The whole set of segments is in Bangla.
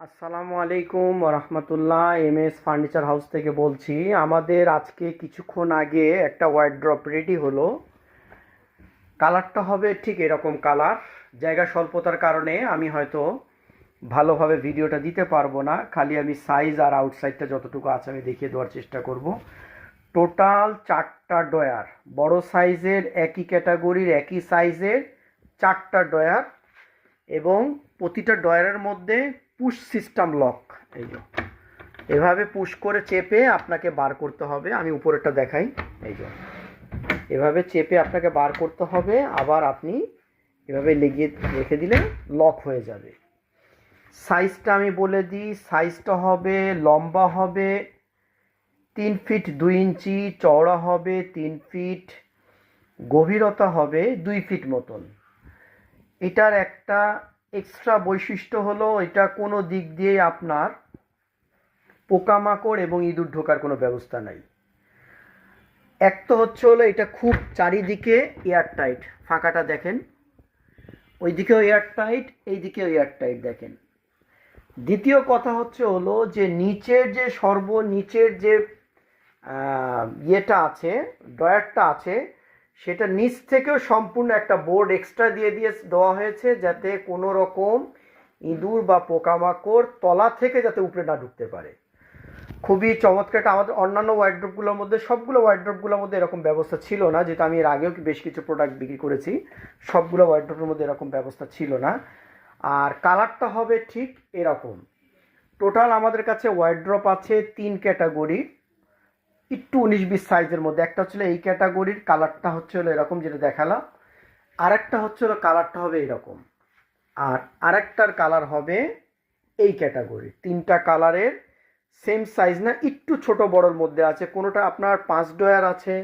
আসসালামু আলাইকুম রহমতুল্লাহ। এমএস ফার্নিচার হাউস থেকে বলছি। আমাদের আজকে কিছুক্ষণ আগে একটা ওয়ার্ড্রপ রেডি হলো। কালারটা হবে ঠিক এরকম কালার। জায়গা স্বল্পতার কারণে আমি হয়তো ভালোভাবে ভিডিওটা দিতে পারবো না, খালি আমি সাইজ আর আউটসাইডটা যতটুকু আছে আমি দেখিয়ে দেওয়ার চেষ্টা করব। টোটাল 4টা ডয়ার, বড় সাইজের, একই ক্যাটাগরির একই সাইজের 4টা ডয়ার, এবং প্রতিটা ডয়ারের মধ্যে পুশ সিস্টেম লক। এই যে এভাবে পুশ করে চেপে আপনাকে বার করতে হবে। আমি উপরেরটা দেখাই। এই যে এভাবে চেপে আপনাকে বার করতে হবে, আবার আপনি এভাবে লেগিয়ে রেখে দিলে লক হয়ে যাবে। সাইজটা আমি বলে দিই, সাইজটা হবে, লম্বা হবে 3 ফিট 2 ইঞ্চি, চওড়া হবে 3 ফিট, গভীরতা হবে 2 ফিট মতন। এটার একটা এক্সট্রা বৈশিষ্ট্য হলো, এটা কোনো দিক দিয়ে আপনার পোকামাকড় এবং ইঁদুর ঢোকার কোনো ব্যবস্থা নাই। এক তো হচ্ছে হলো এটা খুব চারিদিকে এয়ার টাইট, ফাঁকাটা দেখেন, ওই দিকেও এয়ার টাইট, এই দিকেও এয়ার টাইট দেখেন। দ্বিতীয় কথা হচ্ছে হলো যে নিচের যে সর্বনিচের যে ইয়েটা আছে, ড্রয়ারটা আছে, সেটা নিচ থেকেও সম্পূর্ণ একটা বোর্ড এক্সট্রা দিয়ে দেওয়া হয়েছে, যাতে কোনো রকম ইঁদুর বা পোকামাকড় তলা থেকে যাতে উপরে না ঢুকতে পারে। খুবই চমৎকার। এটা আমাদের অন্যান্য ওয়ার্ড্রপগুলোর মধ্যে, সবগুলো ওয়ার্ড্রপগুলোর মধ্যে এরকম ব্যবস্থা ছিল না, যেহেতু আমি এর আগেও বেশ কিছু প্রোডাক্ট বিক্রি করেছি, সবগুলো ওয়ার্ড্রপের মধ্যে এরকম ব্যবস্থা ছিল না। আর কালারটা হবে ঠিক এরকম। টোটাল আমাদের কাছে ওয়ার্ড্রপ আছে 3 ক্যাটাগরি, একটু 19-20 সাইজের মধ্যে। একটা হচ্ছিল এই ক্যাটাগরির, কালারটা হচ্ছে হলো এরকম যেটা দেখালাম। আরেকটা হচ্ছে হলো কালারটা হবে এরকম, আর আরেকটার কালার হবে এই ক্যাটাগরি। 3টা কালারের সেম সাইজ না, একটু ছোট বড়োর মধ্যে আছে। কোনোটা আপনার 5 ডয়ার আছে,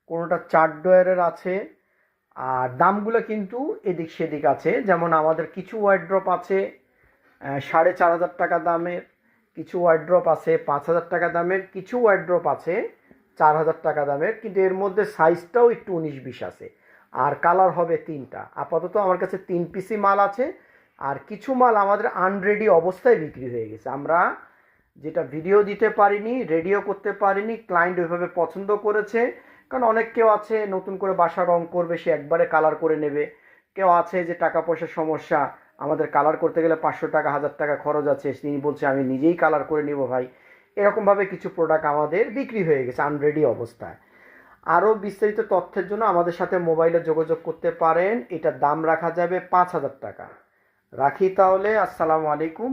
কোনোটা 4 ডয়ারের আছে। আর দামগুলো কিন্তু এদিক সেদিক আছে। যেমন আমাদের কিছু ওয়ার্ড্রপ আছে 4,500 টাকা দামের, কিছু ওয়ার্ড্রপ আছে 5,000 টাকা দামের, কিছু ওয়ার্ড্রপ আছে 4,000 টাকা দামের, কিন্তু এর মধ্যে সাইজটাও একটু 19-20 আছে। আর কালার হবে 3টা। আপাতত আমার কাছে 3 পিসি মাল আছে, আর কিছু মাল আমাদের আনরেডি অবস্থায় বিক্রি হয়ে গেছে। আমরা যেটা ভিডিও দিতে পারিনি, রেডিও করতে পারিনি, ক্লায়েন্ট ওইভাবে পছন্দ করেছে। কারণ অনেক কেউ আছে নতুন করে বাসা রং করবে, সে একবারে কালার করে নেবে। কেউ আছে যে টাকা পয়সার সমস্যা, আমাদের কালার করতে গেলে 500 টাকা 1000 টাকা খরচ আছে, তিনি বলছে আমি নিজেই কালার করে নিব ভাই। এরকমভাবে কিছু প্রোডাক্ট আমাদের বিক্রি হয়ে গেছে আনরেডি অবস্থায়। আরও বিস্তারিত তথ্যের জন্য আমাদের সাথে মোবাইলে যোগাযোগ করতে পারেন। এটার দাম রাখা যাবে 5,000 টাকা। রাখি তাহলে। আসসালামু আলাইকুম।